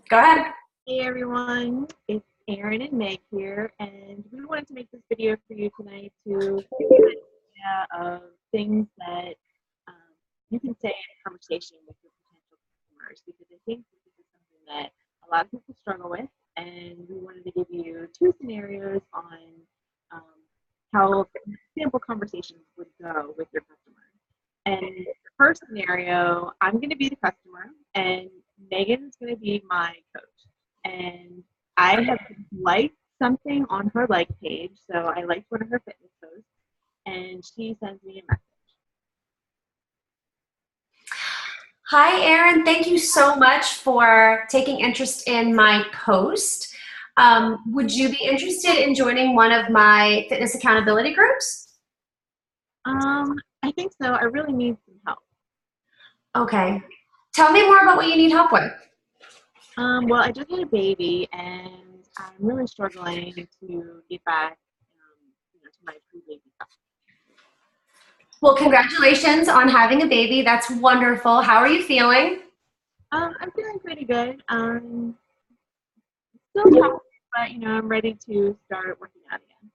Go ahead. Hey everyone, it's Erin and Meg here, and we wanted to make this video for you tonight to give you an idea of things that um, you can say in a conversation with your potential customers, because I think this is something that a lot of people struggle with, and we wanted to give you two scenarios on um, how sample conversations would go with your customer. And the first scenario, I'm going to be the customer, and Megan's going to be my coach. And I have liked something on her like page, so I liked one of her fitness posts, and she sends me a message. Hi, Erin. Thank you so much for taking interest in my post. Would you be interested in joining one of my fitness accountability groups? I think so. I really need some help. Okay. Tell me more about what you need help with. Well, I just had a baby, and I'm really struggling to get back, to my pre-baby stuff. Well, congratulations on having a baby. That's wonderful. How are you feeling? I'm feeling pretty good. Still tired, but I'm ready to start working out again.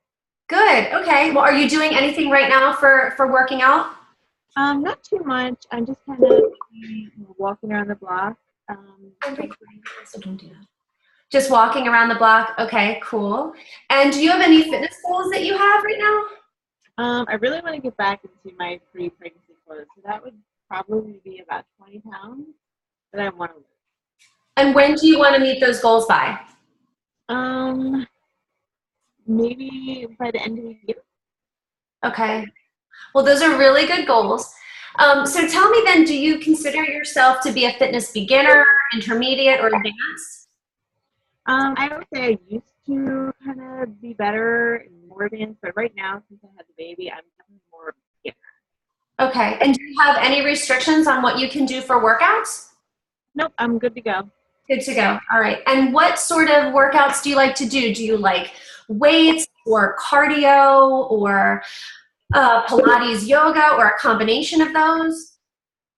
Good. Okay. Well, are you doing anything right now for working out? Not too much. I'm just kind of walking around the block. So don't do that. Just walking around the block. Okay, cool. And do you have any fitness goals that you have right now? I really want to get back into my pre-pregnancy clothes, so that would probably be about 20 pounds that I want to lose. And when do you want to meet those goals by? Um, Maybe by the end of the year. Okay. Well, those are really good goals. So tell me then, do you consider yourself to be a fitness beginner, intermediate, or advanced? I would say I used to kind of be better and more advanced, but right now, since I had the baby, I'm definitely more beginner. Okay. And do you have any restrictions on what you can do for workouts? Nope, I'm good to go. Good to go. All right. And what sort of workouts do you like to do? Do you like weights or cardio or Pilates, yoga, or a combination of those?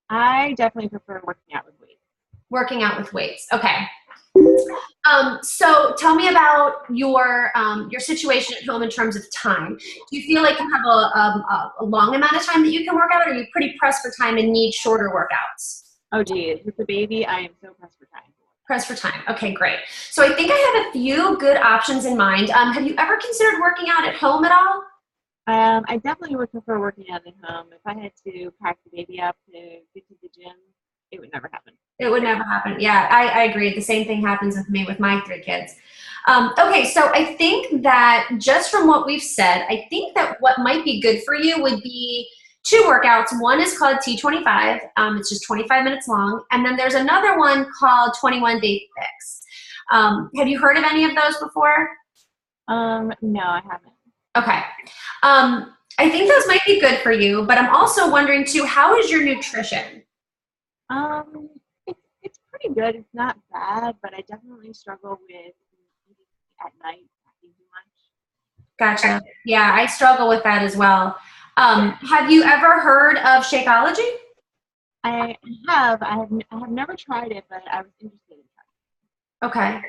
I definitely prefer working out with weights. Working out with weights. Okay. So tell me about your situation at home in terms of time. Do you feel like you have a long amount of time that you can work out, or are you pretty pressed for time and need shorter workouts? Oh, geez, with the baby, I am so pressed for time. Pressed for time. Okay, great. So I think I have a few good options in mind. Have you ever considered working out at home at all? I definitely would prefer working out at home. If I had to pack the baby up to get to the gym, it would never happen. It would never happen. Yeah, I agree. The same thing happens with me with my three kids. Okay, so I think that just from what we've said, I think that what might be good for you would be two workouts. One is called T25. It's just 25 minutes long. And then there's another one called 21 Day Fix. Have you heard of any of those before? No, I haven't. Okay. I think those might be good for you, but I'm also wondering too, how is your nutrition? Um, it's pretty good. It's not bad, but I definitely struggle with eating at night, eating too much. Gotcha. Yeah, I struggle with that as well. Have you ever heard of Shakeology? I have never tried it, but I was interested in Okay.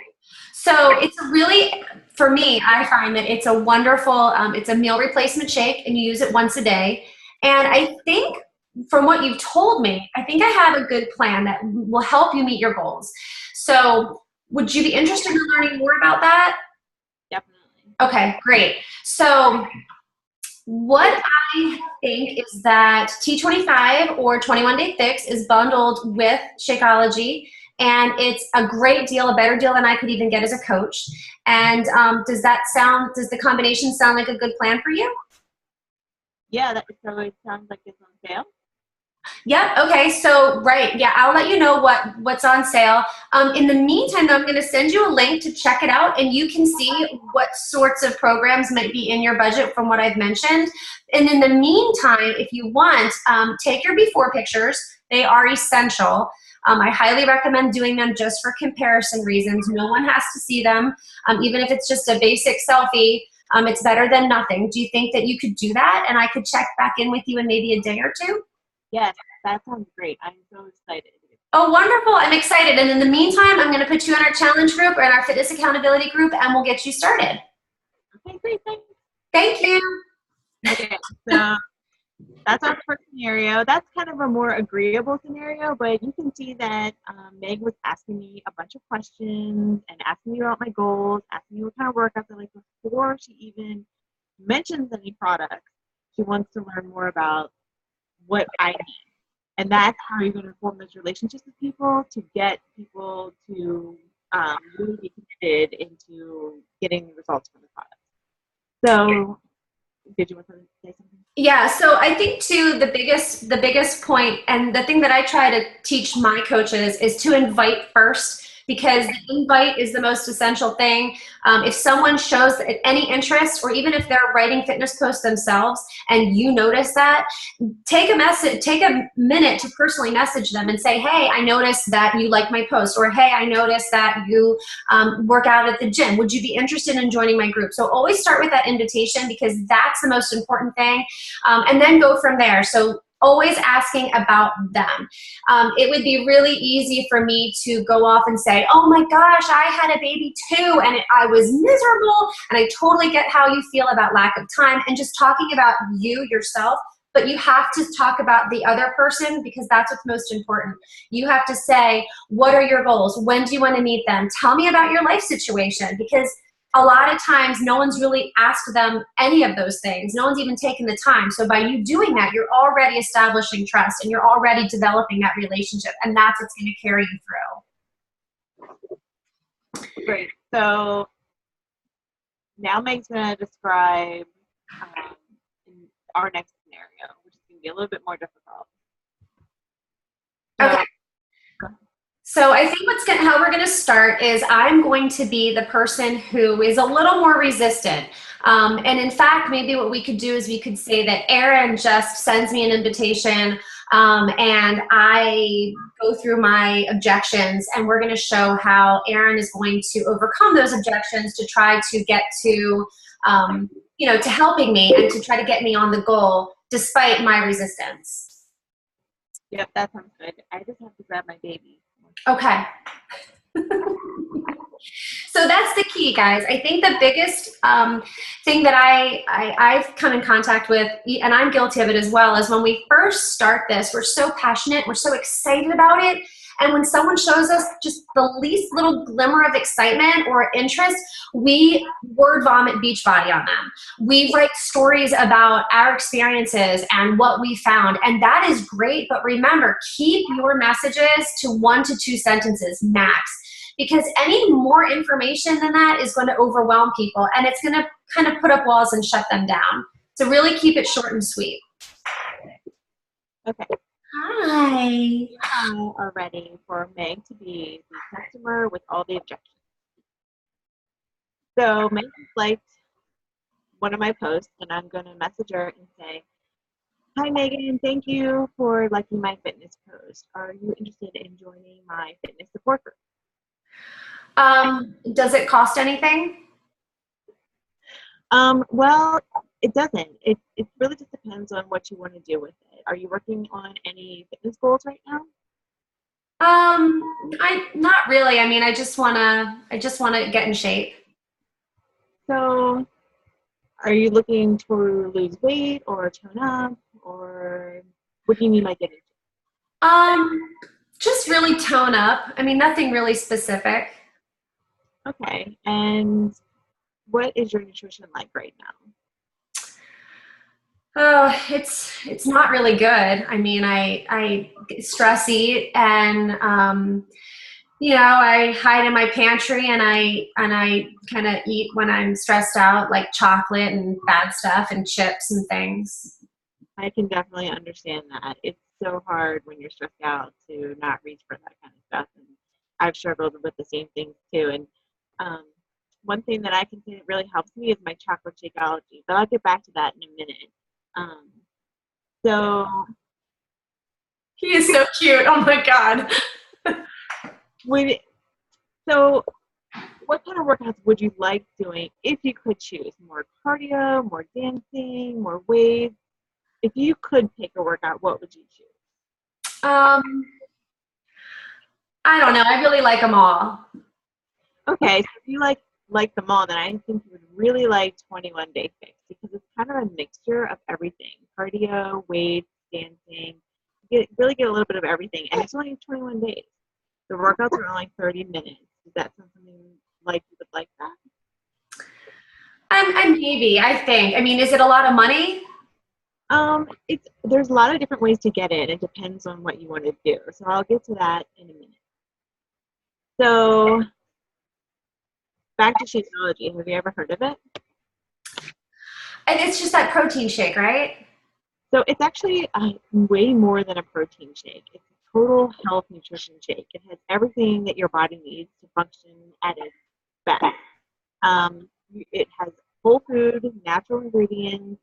So it's a really, for me, I find that it's a wonderful, it's a meal replacement shake and you use it once a day. And I think from what you've told me, I think I have a good plan that will help you meet your goals. So would you be interested in learning more about that? trying. Definitely. Okay, great. So what I think is that T25 or 21 Day Fix is bundled with Shakeology, and it's a great deal, a better deal than I could even get as a coach. And does the combination sound like a good plan for you? Yeah, so it sounds like it's on sale. Yep. Okay. So, right. Yeah, I'll let you know what's on sale. In the meantime, though, I'm going to send you a link to check it out, and you can see what sorts of programs might be in your budget from what I've mentioned. And in the meantime, if you want, take your before pictures. They are essential. I highly recommend doing them just for comparison reasons. No one has to see them, even if it's just a basic selfie. It's better than nothing. Do you think that you could do that, and I could check back in with you in maybe a day or two? Yes, that sounds great. I'm so excited. Oh, wonderful. I'm excited. And in the meantime, I'm going to put you in our challenge group or in our fitness accountability group, and we'll get you started. Okay, great, thanks. Thank you. Okay, so that's our first scenario. That's kind of a more agreeable scenario, but you can see that Meg was asking me a bunch of questions and asking me about my goals, asking me what kind of workouts I like before she even mentions any products. She wants to learn more about what I need. And that's how you're going to form those relationships with people to get people to really be committed into getting the results from the product. So, did you want to say something? Yeah, so I think too the biggest point, and the thing that I try to teach my coaches is to invite first, because the invite is the most essential thing. If someone shows any interest, or even if they're writing fitness posts themselves and you notice that, take a minute to personally message them and say, hey, I noticed that you like my post, or hey, I noticed that you work out at the gym. Would you be interested in joining my group? So always start with that invitation, because that's the most important thing. And then go from there. So always asking about them. It would be really easy for me to go off and say, oh my gosh, I had a baby too, and I was miserable, and I totally get how you feel about lack of time, and just talking about you, yourself. But you have to talk about the other person, because that's what's most important. You have to say, what are your goals? When do you want to meet them? Tell me about your life situation, because a lot of times no one's really asked them any of those things. No one's even taken the time. So by you doing that, you're already establishing trust, and you're already developing that relationship, and that's what's going to carry you through. Great. So now Meg's going to describe our next scenario, which is going to be a little bit more difficult. So, Okay. So I think how we're going to start is I'm going to be the person who is a little more resistant. And in fact, maybe what we could do is we could say that Erin just sends me an invitation, and I go through my objections, and we're going to show how Erin is going to overcome those objections to try to get to, to helping me and to try to get me on the goal despite my resistance. Yep, that sounds good. I just have to grab my baby. Okay. So that's the key, guys. I think the biggest thing that I've come in contact with, and I'm guilty of it as well, is when we first start this, we're so passionate, we're so excited about it. And when someone shows us just the least little glimmer of excitement or interest, we word vomit Beachbody on them. We write stories about our experiences and what we found. And that is great. But remember, keep your messages to 1 to 2 sentences max, because any more information than that is going to overwhelm people, and it's going to kind of put up walls and shut them down. So really keep it short and sweet. Okay. Hi. I are ready for Meg to be the customer with all the objections. So Meg liked one of my posts, and I'm going to message her and say, hi Megan, thank you for liking my fitness post. Are you interested in joining my fitness support group? Does it cost anything? Well, it doesn't. It really just depends on what you want to do with it. Are you working on any fitness goals right now? I not really. I mean, I just wanna get in shape. So, are you looking to lose weight or tone up, or what do you mean by getting? Just really tone up. I mean, nothing really specific. Okay, and what is your nutrition like right now? Oh, it's not really good. I mean, I stress eat, and I hide in my pantry, and I kind of eat when I'm stressed out, like chocolate and bad stuff and chips and things. I can definitely understand that. It's so hard when you're stressed out to not reach for that kind of stuff, and I've struggled with the same things too. And one thing that I can say that really helps me is my chocolate shake allergy, but I'll get back to that in a minute. So He is so cute. Oh my God. So what kind of workouts would you like doing if you could choose? More cardio, more dancing, more weights? If you could pick a workout, what would you choose? I don't know. I really like them all. Okay, so if you like them all, then I think you would really like 21 Day Fix because it's kind of a mixture of everything: cardio, weights, dancing. Really get a little bit of everything, and it's only 21 days. The workouts are only 30 minutes. Is that something like you would like that? I'm maybe, I think. I mean, is it a lot of money? There's a lot of different ways to get it. It depends on what you want to do. So I'll get to that in a minute. So back to Shakeology. Have you ever heard of it? And it's just that protein shake, right? So it's actually way more than a protein shake. It's a total health nutrition shake. It has everything that your body needs to function at its best. It has whole food, natural ingredients,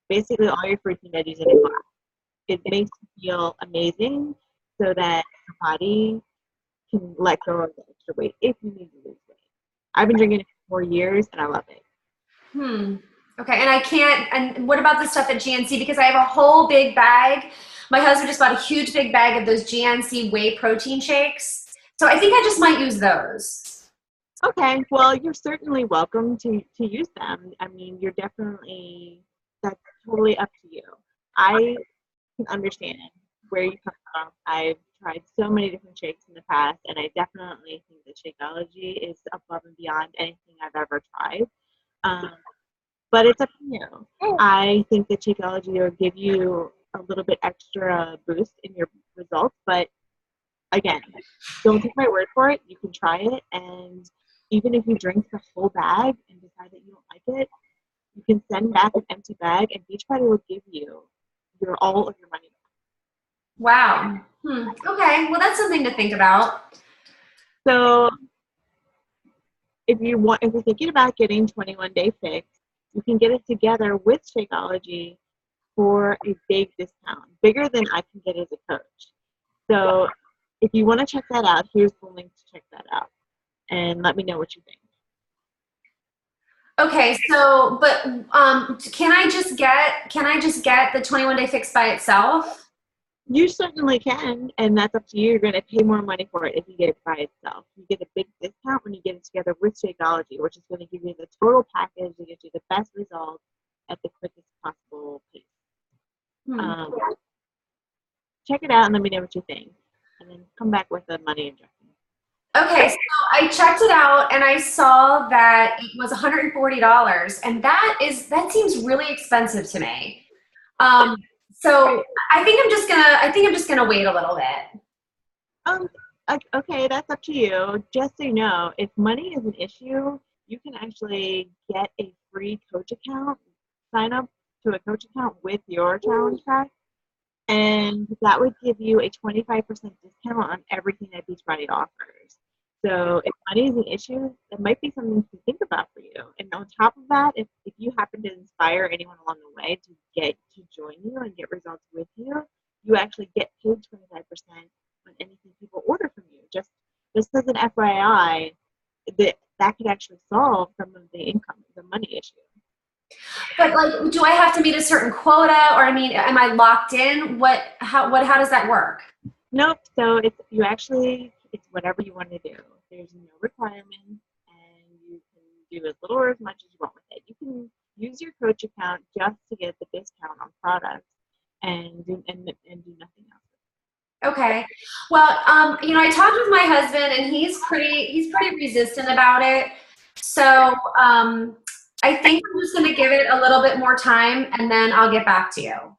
basically all your fruits and veggies in a glass. It makes you feel amazing so that your body can let go of the extra weight if you need to lose weight. I've been drinking it for 4 years and I love it. Okay, and I can't, and what about the stuff at GNC? Because I have a whole big bag. My husband just bought a huge big bag of those GNC whey protein shakes. So I think I just might use those. Okay, well, you're certainly welcome to use them. I mean, that's totally up to you. I can understand where you come from. I've tried so many different shakes in the past, and I definitely think that Shakeology is above and beyond anything I've ever tried. But it's up to you. I think that Shakeology will give you a little bit extra boost in your results, but again, don't take my word for it. You can try it, and even if you drink the whole bag and decide that you don't like it, you can send back an empty bag, and Beachbody will give you all of your money back. Wow. Okay, well, that's something to think about. So if you're thinking about getting 21 Day Fix, you can get it together with Shakeology for a big discount, bigger than I can get as a coach. So if you want to check that out, here's the link to check that out, and let me know what you think. Okay, so, but can I just get the 21 Day Fix by itself? You certainly can, and that's up to you. You're going to pay more money for it if you get it by itself. You get a big discount when you get it together with Shakeology, which is going to give you the total package to get you the best results at the quickest possible pace. Check it out and let me know what you think, and then come back with the money adjustment. Okay, so I checked it out and I saw that it was $140, and that seems really expensive to me. So I think I'm just gonna wait a little bit. Okay, that's up to you. Just so you know, if money is an issue, you can actually get a free coach account. Sign up to a coach account with your challenge pack, and that would give you a 25% discount on everything that Beachbody offers. So if money is an issue, that might be something to think about for you. And on top of that, if you happen to inspire anyone along the way to join you and get results with you, you actually get paid 25% on anything people order from you. Just as an FYI, that could actually solve some of the money issue. But like, do I have to meet a certain quota, or I mean, am I locked in? How does that work? Nope. So it's whatever you want to do. There's no requirements, and you can do as little or as much as you want with it. You can use your coach account just to get the discount on products and do nothing else. Okay. Well, I talked with my husband, and he's pretty resistant about it. So, I think I'm just going to give it a little bit more time, and then I'll get back to you.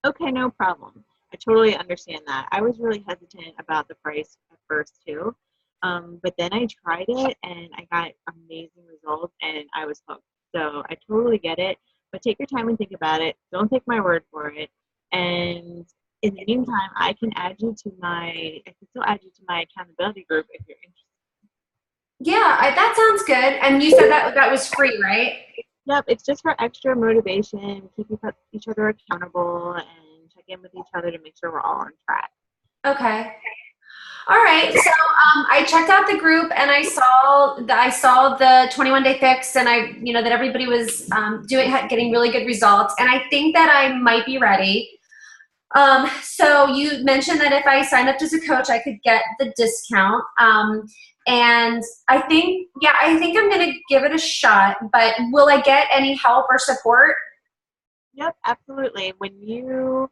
Okay, no problem. I totally understand that. I was really hesitant about the price at first too, but then I tried it and I got amazing results, and I was hooked. So I totally get it. But take your time and think about it. Don't take my word for it. And in the meantime, I can still add you to my accountability group if you're interested. Yeah, that sounds good. And you said that was free, right? Yep, it's just for extra motivation, keep each other accountable, and check in with each other to make sure we're all on track. Okay. All right. So I checked out the group, and I saw the 21 Day Fix, and that everybody was getting really good results, and I think that I might be ready. So you mentioned that if I signed up as a coach, I could get the discount. And I think I'm going to give it a shot, but will I get any help or support? Yep, absolutely. When you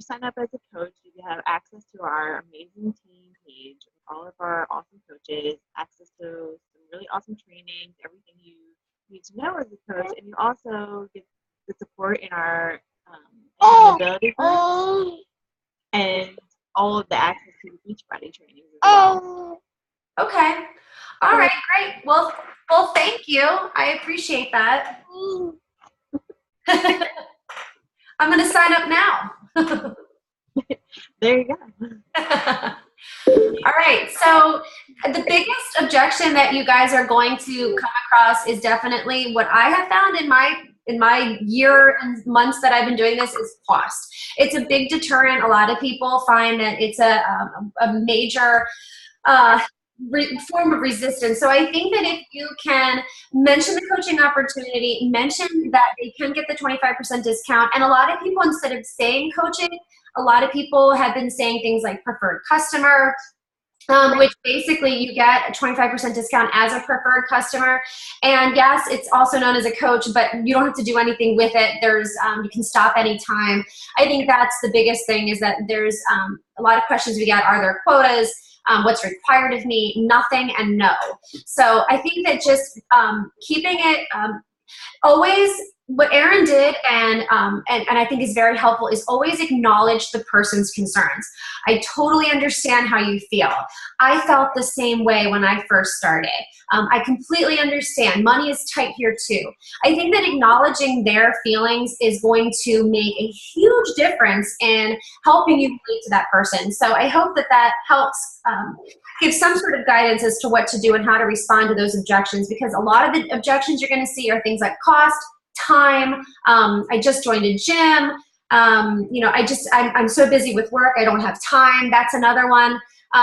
sign up as a coach, you have access to our amazing team page with all of our awesome coaches, access to some really awesome trainings, everything you need to know as a coach, and you also get the support in our accountability group and all of the access to the Beachbody trainings as well. Okay. All right, great. Well, thank you. I appreciate that. I'm going to sign up now. There you go. All right, so the biggest objection that you guys are going to come across is definitely what I have found in my year and months that I've been doing this is cost. It's a big deterrent. A lot of people find that it's a major form of resistance. So I think that if you can mention the coaching opportunity, mention that they can get the 25% discount, and a lot of people, instead of saying coaching, a lot of people have been saying things like preferred customer, which basically you get a 25% discount as a preferred customer. And yes, it's also known as a coach, but you don't have to do anything with it. There's you can stop anytime. I think that's the biggest thing, is that there's a lot of questions we get. Are there quotas? What's required of me? Nothing and no. So I think that just keeping it always, what Erin did, and I think is very helpful, is always acknowledge the person's concerns. I totally understand how you feel. I felt the same way when I first started. I completely understand. Money is tight here too. I think that acknowledging their feelings is going to make a huge difference in helping you relate to that person. So I hope that that helps give some sort of guidance as to what to do and how to respond to those objections, because a lot of the objections you're going to see are things like cost, time. I just joined a gym. I'm so busy with work, I don't have time. That's another one.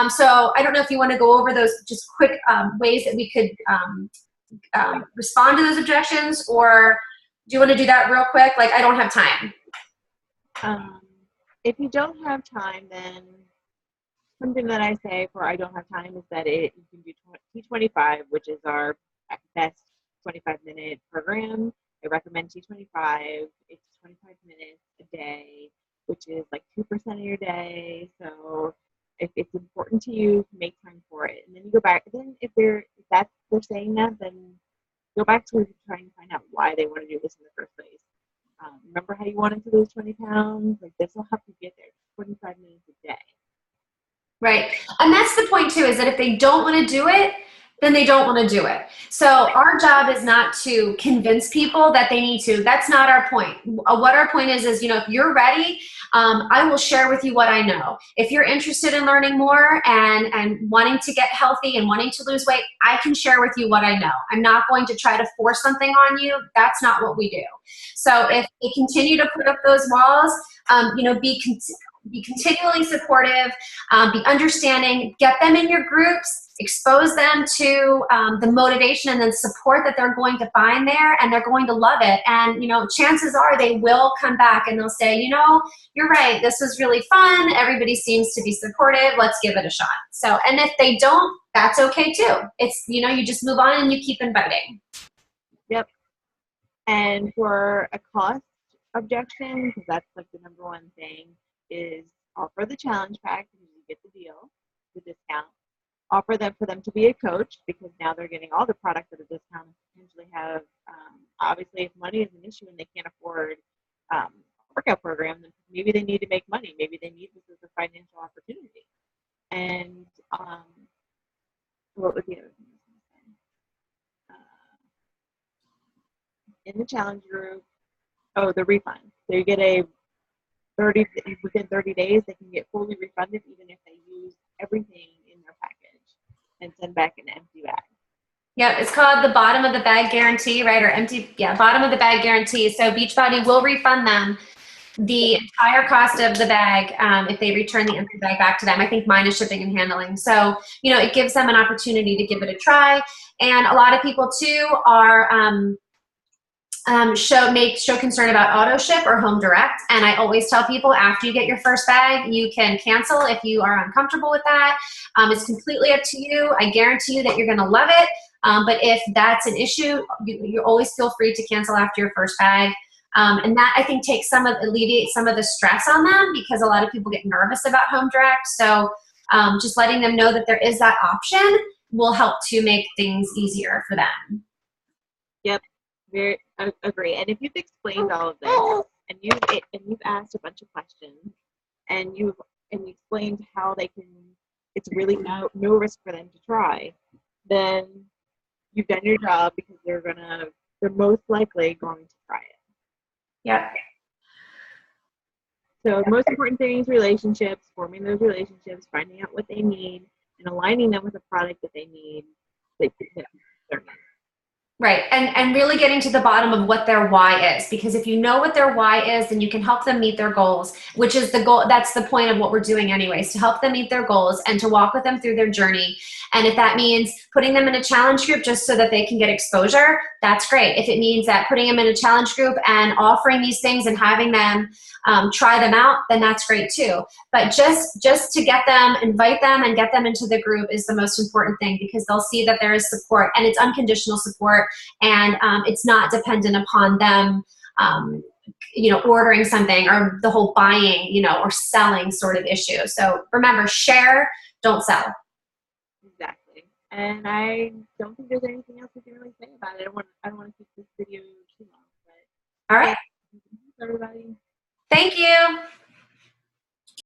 So I don't know if you want to go over those just quick ways that we could respond to those objections, or do you want to do that real quick? Like, I don't have time. If you don't have time, then something that I say for I don't have time is that you can do T25, which is our best 25-minute program. I recommend T25. It's 25 minutes a day, which is like 2% of your day. So if it's important to you, make time for it. And then you go back. Then if they're saying that, then go back to trying to find out why they want to do this in the first place. Remember how you wanted to lose 20 pounds? Like, this will help you get there. 25 minutes a day. Right. And that's the point too, is that if they don't want to do it, then they don't want to do it. So our job is not to convince people that they need to. That's not our point. What our point is, if you're ready, I will share with you what I know. If you're interested in learning more and wanting to get healthy and wanting to lose weight, I can share with you what I know. I'm not going to try to force something on you. That's not what we do. So if they continue to put up those walls, be continually supportive, be understanding, get them in your groups, expose them to the motivation and then support that they're going to find there, and they're going to love it. And, chances are they will come back and they'll say, you're right, this was really fun. Everybody seems to be supportive. Let's give it a shot. So, and if they don't, that's okay too. It's, you just move on and you keep inviting. Yep. And for a cost objection, because that's like the number one thing, is offer the challenge pack because you get the deal, the discount. Offer them for them to be a coach, because now they're getting all the products at a discount. Potentially have, obviously, if money is an issue and they can't afford a workout program, then maybe they need to make money. Maybe they need this as a financial opportunity. And what was the other thing I was going to say? In the challenge group, the refund. So you get within 30 days, they can get fully refunded, even if they use everything in their package and send back an empty bag. Yeah, it's called the bottom of the bag guarantee, right? Or bottom of the bag guarantee. So Beachbody will refund them the entire cost of the bag if they return the empty bag back to them. I think mine is shipping and handling. So, it gives them an opportunity to give it a try. And a lot of people too are show concern about auto ship or home direct. And I always tell people after you get your first bag, you can cancel if you are uncomfortable with that. It's completely up to you. I guarantee you that you're going to love it. But if that's an issue, you always feel free to cancel after your first bag. And that I think alleviates some of the stress on them, because a lot of people get nervous about home direct. So just letting them know that there is that option will help to make things easier for them. Yep, very agree. And if you've explained all of this and you've asked a bunch of questions and you explained how they can, it's really no risk for them to try, then you've done your job, because they're most likely going to try it. Yep. So most important thing is relationships, forming those relationships, finding out what they need, and aligning them with a product that they need. Right, and really getting to the bottom of what their why is, because if you know what their why is, then you can help them meet their goals, which is the goal. That's the point of what we're doing anyways, to help them meet their goals and to walk with them through their journey. And if that means putting them in a challenge group just so that they can get exposure, that's great. If it means that putting them in a challenge group and offering these things and having them try them out, then that's great too. But just to get them, invite them and get them into the group is the most important thing, because they'll see that there is support, and it's unconditional support. And it's not dependent upon them, ordering something, or the whole buying, or selling sort of issue. So remember, share, don't sell. Exactly. And I don't think there's anything else we can really say about it. I don't want to keep this video too long. But all right. Thanks, everybody. Thank you.